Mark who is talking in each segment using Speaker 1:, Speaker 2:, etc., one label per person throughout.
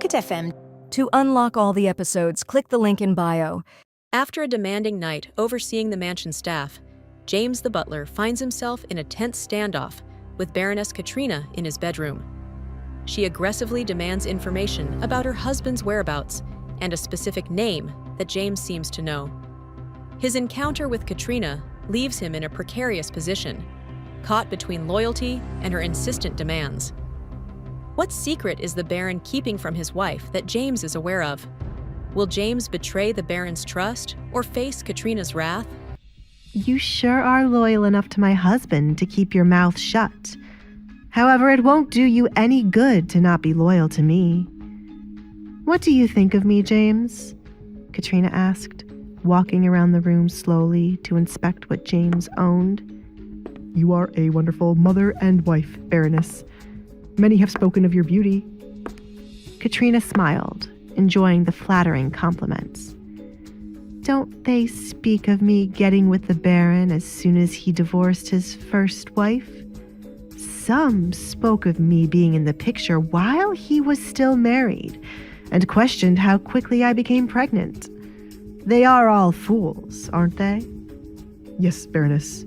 Speaker 1: Pocket FM.
Speaker 2: To unlock all the episodes, click the link in bio.
Speaker 3: After a demanding night overseeing the mansion staff, James the butler finds himself in a tense standoff with Baroness Katrina in his bedroom. She aggressively demands information about her husband's whereabouts and a specific name that James seems to know. His encounter with Katrina leaves him in a precarious position, caught between loyalty and her insistent demands. What secret is the Baron keeping from his wife that James is aware of? Will James betray the Baron's trust or face Katrina's wrath?
Speaker 4: You sure are loyal enough to my husband to keep your mouth shut. However, it won't do you any good to not be loyal to me. What do you think of me, James? Katrina asked, walking around the room slowly to inspect what James owned.
Speaker 5: You are a wonderful mother and wife, Baroness. Many have spoken of your beauty.
Speaker 4: Katrina smiled, enjoying the flattering compliments. Don't they speak of me getting with the Baron as soon as he divorced his first wife? Some spoke of me being in the picture while he was still married, and questioned how quickly I became pregnant. They are all fools, aren't they?
Speaker 5: Yes, Baroness.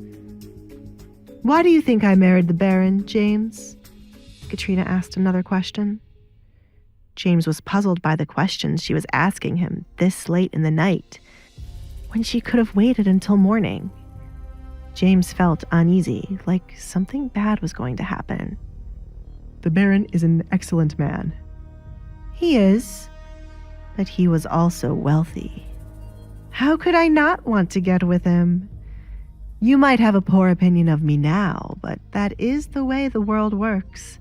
Speaker 4: Why do you think I married the Baron, James? Katrina asked another question. James was puzzled by the questions she was asking him this late in the night, when she could have waited until morning. James felt uneasy, like something bad was going to happen.
Speaker 5: The Baron is an excellent man.
Speaker 4: He is, but he was also wealthy. How could I not want to get with him? You might have a poor opinion of me now, but that is the way the world works.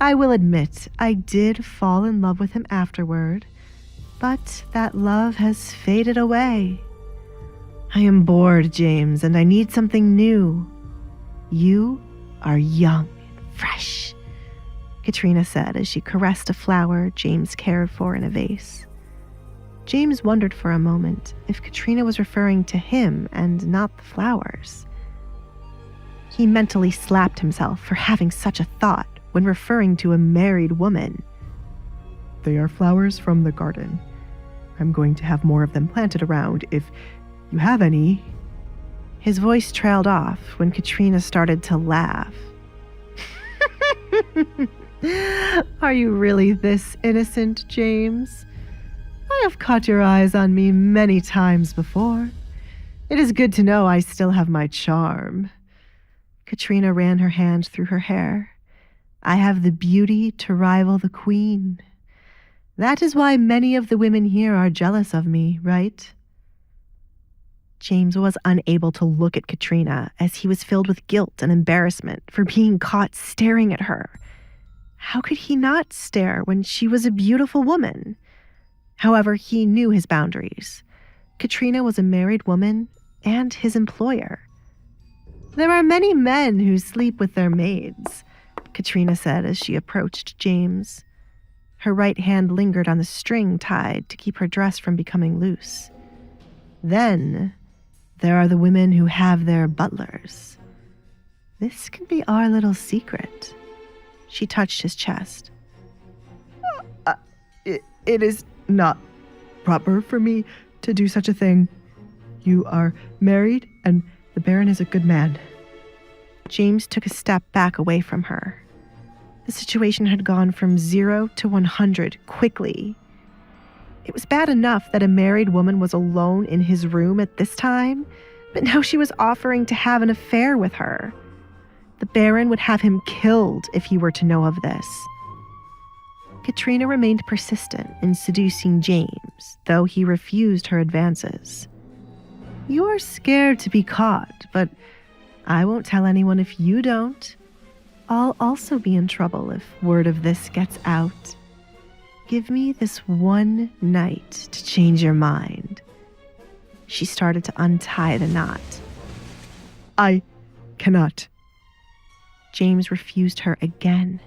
Speaker 4: I will admit I did fall in love with him afterward, but that love has faded away. I am bored, James, and I need something new. You are young and fresh, Katrina said as she caressed a flower James cared for in a vase. James wondered for a moment if Katrina was referring to him and not the flowers. He mentally slapped himself for having such a thought when referring to a married woman.
Speaker 5: They are flowers from the garden. I'm going to have more of them planted around if you have any.
Speaker 4: His voice trailed off when Katrina started to laugh. Are you really this innocent, James? I have caught your eyes on me many times before. It is good to know I still have my charm. Katrina ran her hand through her hair. I have the beauty to rival the queen. That is why many of the women here are jealous of me, right? James was unable to look at Katrina as he was filled with guilt and embarrassment for being caught staring at her. How could he not stare when she was a beautiful woman? However, he knew his boundaries. Katrina was a married woman and his employer. There are many men who sleep with their maids, Katrina said as she approached James. Her right hand lingered on the string tied to keep her dress from becoming loose. Then, there are the women who have their butlers. This can be our little secret. She touched his chest.
Speaker 5: It is not proper for me to do such a thing. You are married, and the Baron is a good man.
Speaker 4: James took a step back away from her. The situation had gone from 0 to 100 quickly. It was bad enough that a married woman was alone in his room at this time, but now she was offering to have an affair with her. The Baron would have him killed if he were to know of this. Katrina remained persistent in seducing James, though he refused her advances. You are scared to be caught, but I won't tell anyone if you don't. I'll also be in trouble if word of this gets out. Give me this one night to change your mind. She started to untie the knot.
Speaker 5: I cannot.
Speaker 4: James refused her again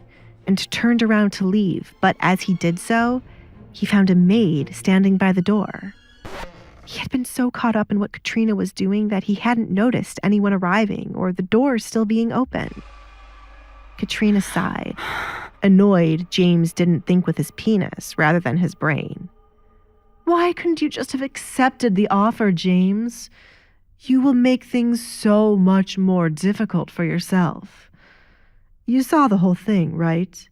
Speaker 4: and turned around to leave, but as he did so, he found a maid standing by the door. He had been so caught up in what Katrina was doing that he hadn't noticed anyone arriving or the door still being open. Katrina sighed, Annoyed, James didn't think with his penis rather than his brain. Why couldn't you just have accepted the offer, James? You will make things so much more difficult for yourself. You saw the whole thing, right?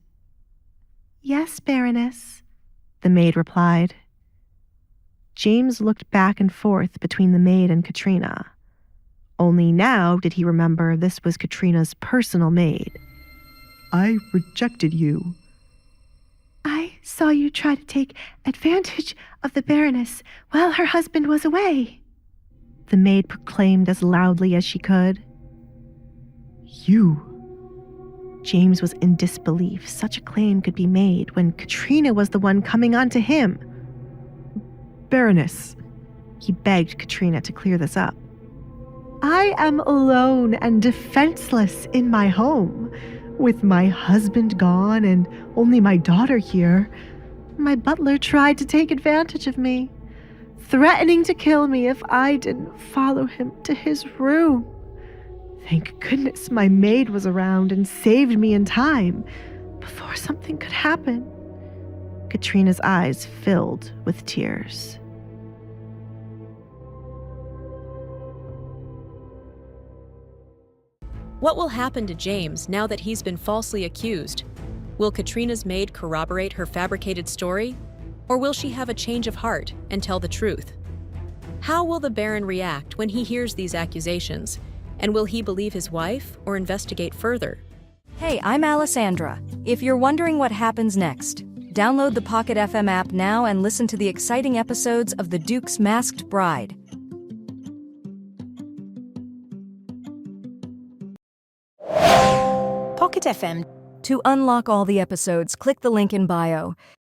Speaker 4: Yes, Baroness, the maid replied. James looked back and forth between the maid and Katrina. Only now did he remember this was Katrina's personal maid.
Speaker 5: I rejected you.
Speaker 4: I saw you try to take advantage of the Baroness while her husband was away, the maid proclaimed as loudly as she could.
Speaker 5: You?
Speaker 4: James was in disbelief such a claim could be made when Katrina was the one coming on to him.
Speaker 5: Baroness.
Speaker 4: He begged Katrina to clear this up. I am alone and defenseless in my home, with my husband gone and only my daughter here. My butler tried to take advantage of me, threatening to kill me if I didn't follow him to his room. Thank goodness my maid was around and saved me in time before something could happen. Katrina's eyes filled with tears.
Speaker 3: What will happen to James now that he's been falsely accused? Will Katrina's maid corroborate her fabricated story? Or will she have a change of heart and tell the truth? How will the Baron react when he hears these accusations? And will he believe his wife or investigate further?
Speaker 2: Hey, I'm Alessandra. If you're wondering what happens next, download the Pocket FM app now and listen to the exciting episodes of The Duke's Masked Bride.
Speaker 1: Pocket FM.
Speaker 2: To unlock all the episodes, click the link in bio.